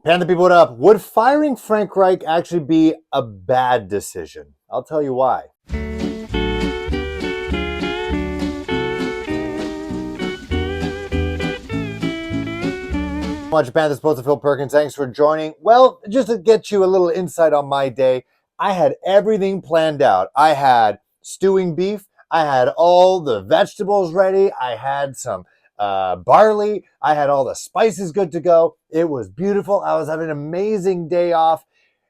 Panther people, what up? Would firing Frank Reich actually be a bad decision? I'll tell you why. Much Panthers supposed to Phil Perkins. Thanks for joining. Well, just to get you a little insight on my day, I had everything planned out. I had stewing beef. I had all the vegetables ready. I had some barley. I had all the spices good to go. It was beautiful. I was having an amazing day off.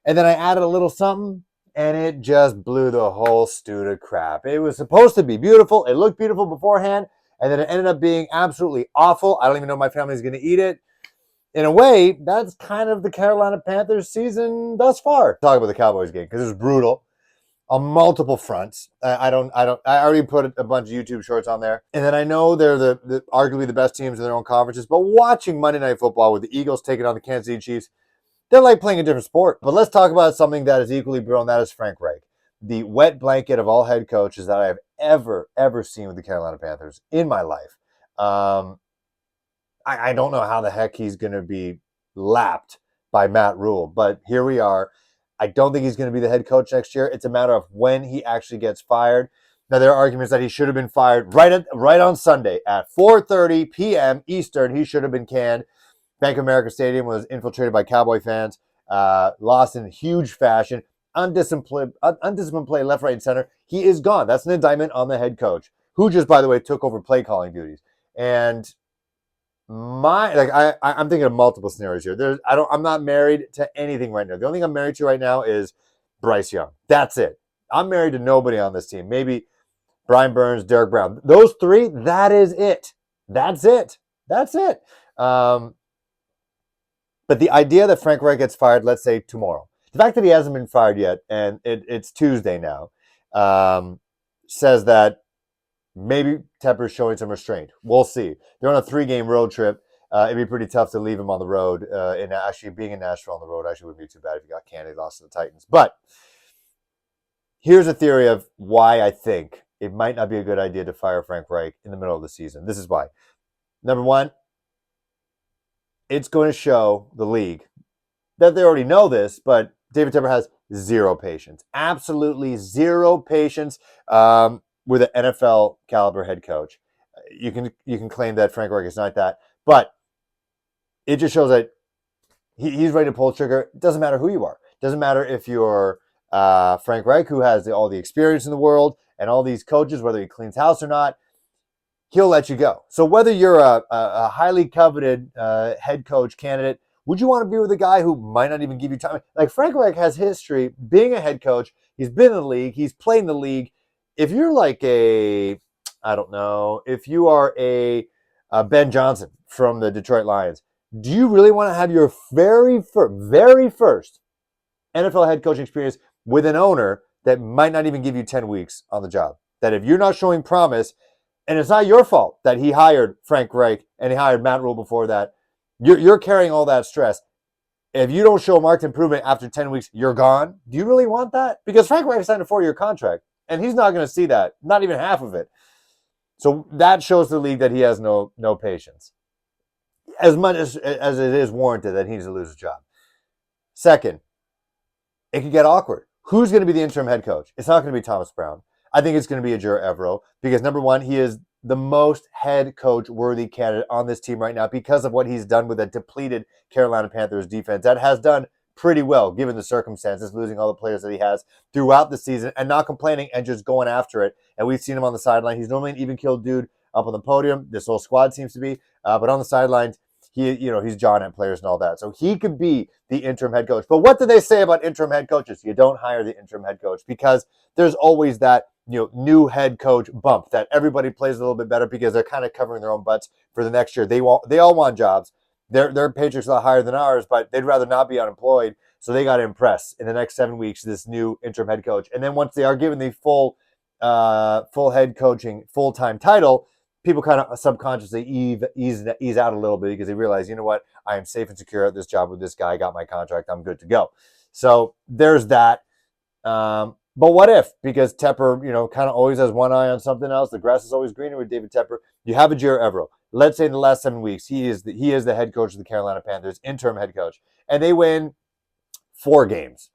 And then I added a little something, and it just blew the whole stew to crap. It was supposed to be beautiful. It looked beautiful beforehand, and then it ended up being absolutely awful. I don't even know if my family's going to eat it. In a way, that's kind of the Carolina Panthers season thus far. Talk about the Cowboys game because it was brutal on multiple fronts. I already put a bunch of YouTube shorts on there. And then I know they're the arguably the best teams in their own conferences, but watching Monday Night Football with the Eagles taking on the Kansas City Chiefs, they're like playing a different sport. But let's talk about something that is equally brutal, and that is Frank Reich, the wet blanket of all head coaches that I have ever seen with the Carolina Panthers in my life. I don't know how the heck he's going to be lapped by Matt Rule, but here we are. I don't think he's going to be the head coach next year. It's a matter of when he actually gets fired. Now, there are arguments that he should have been fired right on Sunday at 4:30 p.m. Eastern. He should have been canned. Bank of America Stadium was infiltrated by Cowboy fans, lost in huge fashion, undisciplined play left, right, and center. He is gone. That's an indictment on the head coach, who just, by the way, took over play calling duties. And I'm thinking of multiple scenarios here. I'm not married to anything right now. The only thing I'm married to right now is Bryce Young. That's it. I'm married to nobody on this team. Maybe Brian Burns, Derek Brown. Those three, that is it. That's it. But the idea that Frank Reich gets fired, let's say tomorrow, the fact that he hasn't been fired yet, and it's Tuesday now, says that maybe Tepper's showing some restraint. We'll see. They're on a 3-game road trip. It'd be pretty tough to leave him on the road. And actually, being in Nashville on the road actually wouldn't be too bad if he got canned. He lost to the Titans. But here's a theory of why I think it might not be a good idea to fire Frank Reich in the middle of the season. This is why. Number one, it's going to show the league that they already know this, but David Tepper has zero patience. Absolutely zero patience. With an NFL caliber head coach. You can claim that Frank Reich is not that, but it just shows that he's ready to pull the trigger. It doesn't matter who you are. It doesn't matter if you're Frank Reich, who has all the experience in the world, and all these coaches, whether he cleans house or not, he'll let you go. So whether you're a highly coveted head coach candidate, would you want to be with a guy who might not even give you time? Like Frank Reich has history being a head coach. He's been in the league. He's played in the league. If you're like if you are a Ben Johnson from the Detroit Lions, do you really want to have your very first NFL head coaching experience with an owner that might not even give you 10 weeks on the job? That if you're not showing promise, and it's not your fault that he hired Frank Reich and he hired Matt Rule before that, you're carrying all that stress. If you don't show marked improvement after 10 weeks, you're gone. Do you really want that? Because Frank Reich signed a 4-year contract. And he's not going to see that, not even half of it. So that shows the league that he has no patience, as much as it is warranted that he needs to lose his job. Second, it could get awkward. Who's going to be the interim head coach? It's not going to be Thomas Brown. I think it's going to be Ejiro Evero because, number one, he is the most head coach worthy candidate on this team right now because of what he's done with a depleted Carolina Panthers defense that has done pretty well given the circumstances, losing all the players that he has throughout the season and not complaining and just going after it. And we've seen him on the sideline. He's normally an even-keeled dude up on the podium. This whole squad seems to be. But on the sidelines, he's jawing at players and all that. So he could be the interim head coach. But what do they say about interim head coaches? You don't hire the interim head coach because there's always that new head coach bump that everybody plays a little bit better because they're kind of covering their own butts for the next year. They all want jobs. Their paychecks are a lot higher than ours, but they'd rather not be unemployed. So they got to impress in the next 7 weeks this new interim head coach. And then once they are given the full head coaching full-time title, people kind of subconsciously ease out a little bit because they realize, you know what, I am safe and secure at this job with this guy. I got my contract. I'm good to go. So there's that. But what if? Because Tepper, kind of always has one eye on something else. The grass is always greener with David Tepper. You have Ejiro Evero. let's say in the last 7 weeks, he is the head coach of the Carolina Panthers, interim head coach, and they win 4 games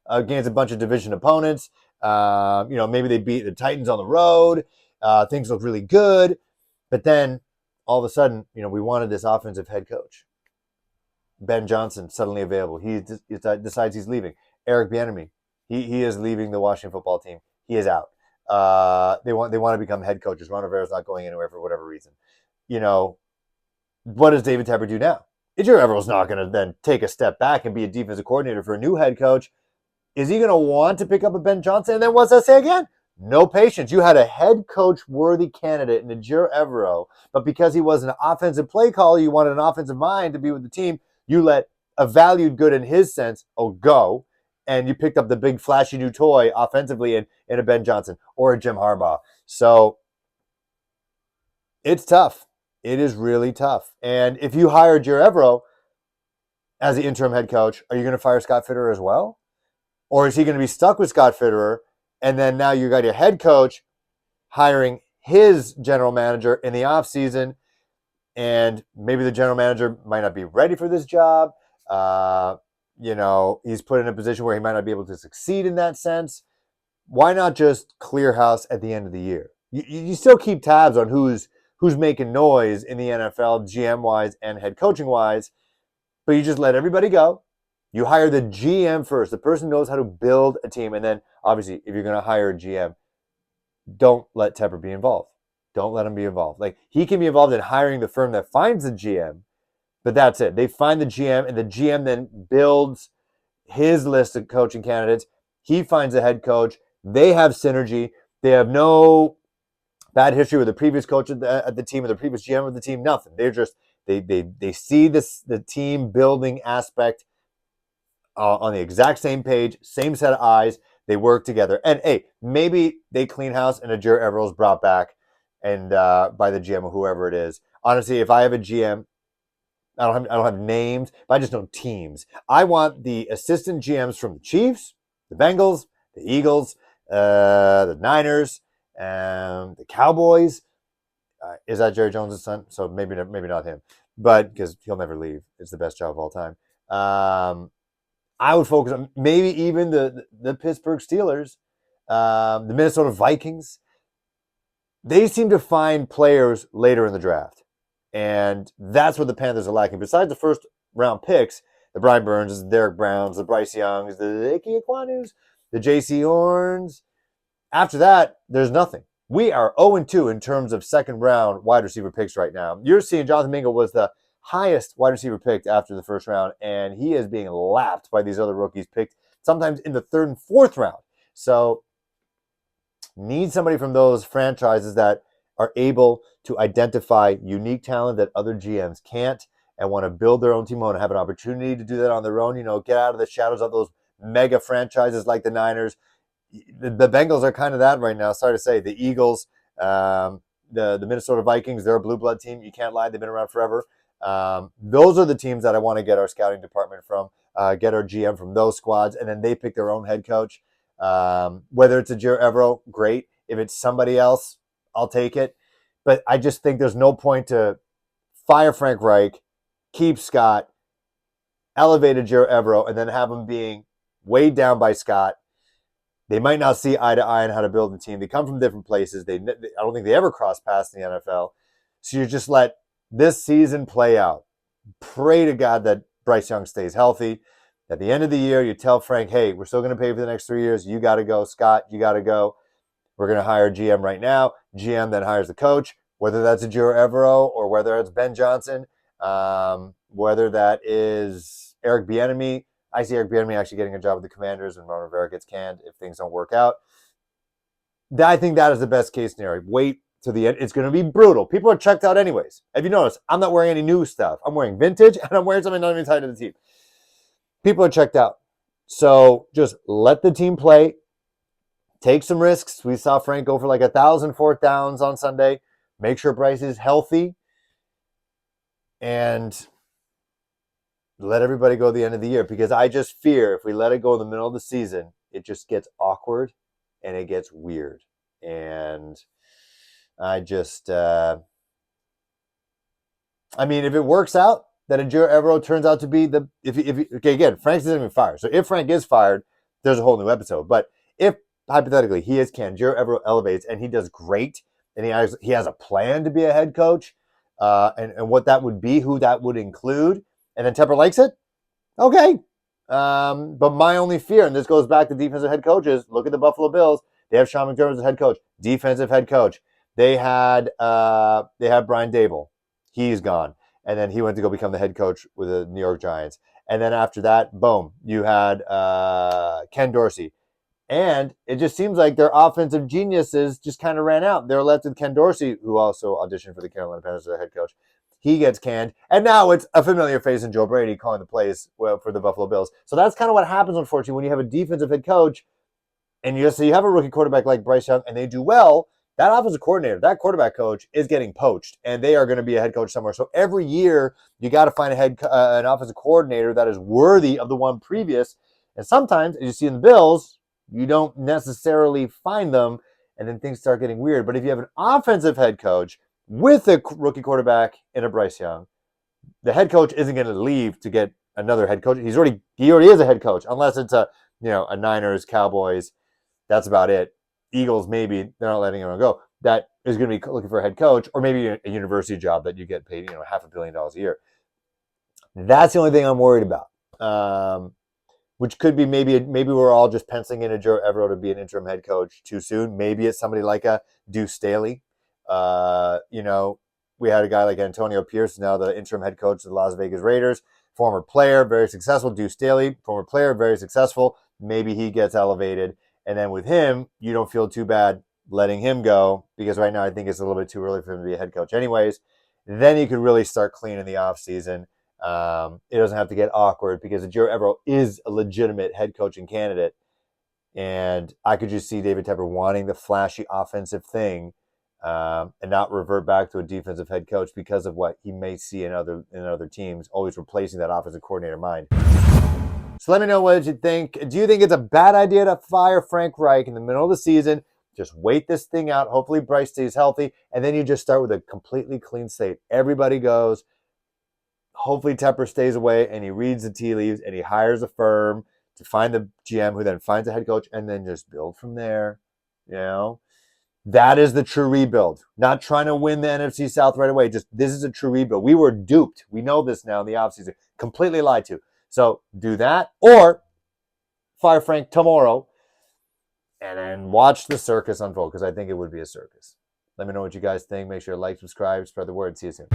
against a bunch of division opponents. Maybe they beat the Titans on the road. Things look really good, but then all of a sudden, we wanted this offensive head coach. Ben Johnson suddenly available. He decides he's leaving. Eric Bieniemy, he is leaving the Washington football team. He is out. They want to become head coaches. Ron Rivera's not going anywhere for whatever reason. What does David Tepper do now? Joe Everell's not going to then take a step back and be a defensive coordinator for a new head coach. Is he going to want to pick up a Ben Johnson? And then what's that say again? No patience. You had a head coach worthy candidate in Joe Evero, but because he was an offensive play caller, you wanted an offensive mind to be with the team. You let a valued good in his sense, go, and you picked up the big flashy new toy offensively in a Ben Johnson or a Jim Harbaugh. So it's tough. It is really tough. And if you hire Joe Evero as the interim head coach, are you going to fire Scott Fitterer as well? Or is he going to be stuck with Scott Fitterer, and then now you got your head coach hiring his general manager in the offseason, and maybe the general manager might not be ready for this job. He's put in a position where he might not be able to succeed in that sense. Why not just clear house at the end of the year? You still keep tabs on who's making noise in the NFL, GM-wise and head coaching-wise, but you just let everybody go. You hire the GM first, the person who knows how to build a team. And then, obviously, if you're going to hire a GM, don't let Tepper be involved. Don't let him be involved. Like, he can be involved in hiring the firm that finds the GM, but that's it. They find the GM, and the GM then builds his list of coaching candidates. He finds a head coach. They have synergy. They have no bad history with the previous coach at the team or the previous GM of the team. Nothing. They're just they see the team building aspect on the exact same page, same set of eyes. They work together. And hey, maybe they clean house and a Joe Everell's brought back and by the GM or whoever it is. Honestly, if I have a GM, I don't have names, but I just know teams. I want the assistant GMs from the Chiefs, the Bengals, the Eagles, the Niners, the Cowboys. Is that Jerry Jones' son? So maybe not him, but because he'll never leave. It's the best job of all time. I would focus on maybe even the Pittsburgh Steelers, the Minnesota Vikings. They seem to find players later in the draft. And that's what the Panthers are lacking. Besides the first round picks, the Brian Burns, the Derek Browns, the Bryce Youngs, the Ike Ekwanus, the J.C. Horns. After that, there's nothing. We are 0-2 in terms of second round wide receiver picks right now. You're seeing Jonathan Mingo was the highest wide receiver picked after the first round, and he is being lapped by these other rookies picked sometimes in the third and fourth round. So need somebody from those franchises that are able to identify unique talent that other GMs can't and want to build their own team, want to have an opportunity to do that on their own, get out of the shadows of those mega franchises like the Niners. The Bengals are kind of that right now. Sorry to say. The Eagles, the Minnesota Vikings, they're a blue blood team. You can't lie. They've been around forever. Those are the teams that I want to get our scouting department from, get our GM from those squads, and then they pick their own head coach. Whether it's a Joe Evero, great. If it's somebody else, I'll take it. But I just think there's no point to fire Frank Reich, keep Scott, elevate a Joe Evero, and then have him being weighed down by Scott. They might not see eye to eye on how to build a team. They come from different places. I don't think they ever cross paths in the NFL. So you just let this season play out. Pray to God that Bryce Young stays healthy. At the end of the year, you tell Frank, hey, we're still going to pay for the next 3 years. You got to go. Scott, you got to go. We're going to hire a GM right now. GM then hires the coach, whether that's a Joe Evero or whether it's Ben Johnson, whether that is Eric Bieniemy. I see Eric Bieniemy actually getting a job with the Commanders and Ron Rivera gets canned if things don't work out. I think that is the best case scenario. Wait to the end. It's going to be brutal. People are checked out anyways. If you notice, I'm not wearing any new stuff. I'm wearing vintage, and I'm wearing something not even tied to the team. People are checked out. So just let the team play. Take some risks. We saw Frank go for like 1,000 fourth downs on Sunday. Make sure Bryce is healthy. And let everybody go at the end of the year, because I just fear if we let it go in the middle of the season, it just gets awkward and it gets weird. And I just, I mean, if it works out that Joe Evero turns out to be okay, again, Frank's not even fired. So if Frank is fired, there's a whole new episode. But if hypothetically he is canned, Joe Evero elevates and he does great, and he has a plan to be a head coach, and what that would be, who that would include, and then Tepper likes it, okay. But my only fear, and this goes back to defensive head coaches, look at the Buffalo Bills. They have Sean McDermott as head coach, defensive head coach. They had Brian Dable. He's gone. And then he went to go become the head coach with the New York Giants. And then after that, boom, you had Ken Dorsey. And it just seems like their offensive geniuses just kind of ran out. They're left with Ken Dorsey, who also auditioned for the Carolina Panthers as their head coach. He gets canned. And now it's a familiar face in Joe Brady calling the plays for the Buffalo Bills. So that's kind of what happens, unfortunately, when you have a defensive head coach and you have a rookie quarterback like Bryce Young and they do well. That offensive coordinator, that quarterback coach is getting poached, and they are going to be a head coach somewhere. So every year, you got to find an offensive coordinator that is worthy of the one previous. And sometimes, as you see in the Bills, you don't necessarily find them, and then things start getting weird. But if you have an offensive head coach with a rookie quarterback in a Bryce Young, the head coach isn't going to leave to get another head coach. He already is a head coach, unless it's a Niners, Cowboys. That's about it. Eagles, maybe they're not letting him go. That is going to be looking for a head coach, or maybe a university job that you get paid, $500 million a year. That's the only thing I'm worried about. Which could be maybe we're all just penciling in a Joe Evero to be an interim head coach too soon. Maybe it's somebody like a Deuce Staley. We had a guy like Antonio Pierce, now the interim head coach of the Las Vegas Raiders, former player, very successful. Deuce Staley, former player, very successful. Maybe he gets elevated. And then with him, you don't feel too bad letting him go, because right now I think it's a little bit too early for him to be a head coach anyways. Then you can really start cleaning the offseason. It doesn't have to get awkward, because Joe Evero is a legitimate head coaching candidate. And I could just see David Tepper wanting the flashy offensive thing, and not revert back to a defensive head coach because of what he may see in other teams, always replacing that offensive coordinator mind. So let me know what you think. Do you think it's a bad idea to fire Frank Reich in the middle of the season? Just wait this thing out. Hopefully Bryce stays healthy, and then you just start with a completely clean slate. Everybody goes. Hopefully Tepper stays away, and he reads the tea leaves, and he hires a firm to find the GM, who then finds a head coach, and then just build from there. That is the true rebuild. Not trying to win the NFC South right away. Just, this is a true rebuild. We were duped. We know this now in the offseason. Completely lied to. So do that, or fire Frank tomorrow and then watch the circus unfold, because I think it would be a circus. Let me know what you guys think. Make sure to like, subscribe, spread the word. See you soon.